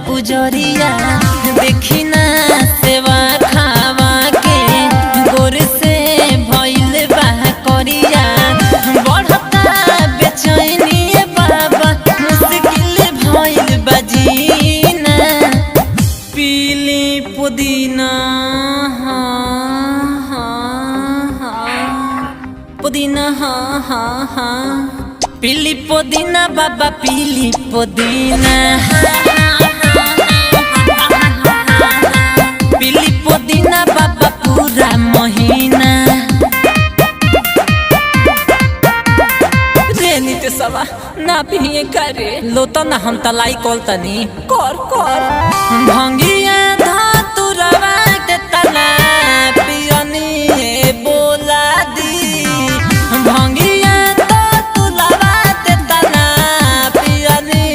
पुजरिया देखी ना सेवा खावा के गोर से भइल बा करिया बढ़ता बेचैनी बाबा मुश्किल भइल बा जीना पीली पुदीना पुदीना पीली पुदीना बाबा पीली पुदीना पीली पुदीना बाबा पूरा महीना रे नीते सवा ना पिए करे लोता ना हम तलाई कोल तनी कर भंगिया धातुरवा के तना पियनी बोला दी भंगिया धातुरवा के तना पियनी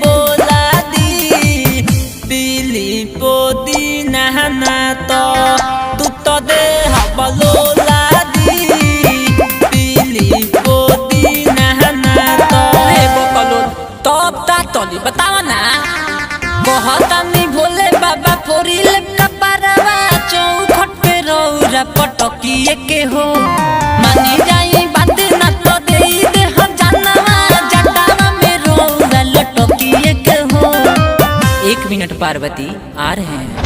बोला दी पीली पुदीना ना तो तू तो दे हबलोला दी पीली पुदीना ना तो रे बकलो तब ता तोली बतावा ना कहता नहीं भोले बाबा फोरिल कपरवा चौखट पे रौरा पटकिए के हो मानी जाई बात ना तो दे हम जानवा जटावा में रौरा लटकिए के हो। 1 मिनट पार्वती आ रहे हैं।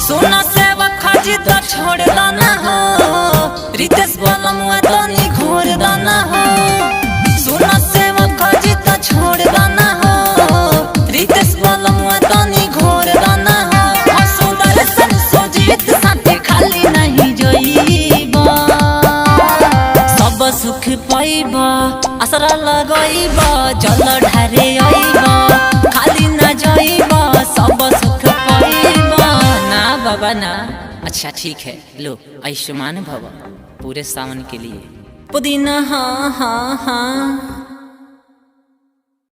सोना सेवा खाजी तो छोड़ दाना हो रितेश बोला मुआ तो नहीं घोर दाना हो सोना सेवा खाजी तो छोड़ दाना हो रितेश बोला मुआ तो नहीं घोर दाना हो सुंदर सन सोजीत साथे खाली नहीं जोईबा सब सुख पाइबा असरा लगाइबा जल ढारे आइबा खाली ना जाइबा सब सुख पाइबा ना बाबा ना। अच्छा ठीक है लो आयुष्मान भव पूरे सावन के लिए पुदीना हाँ।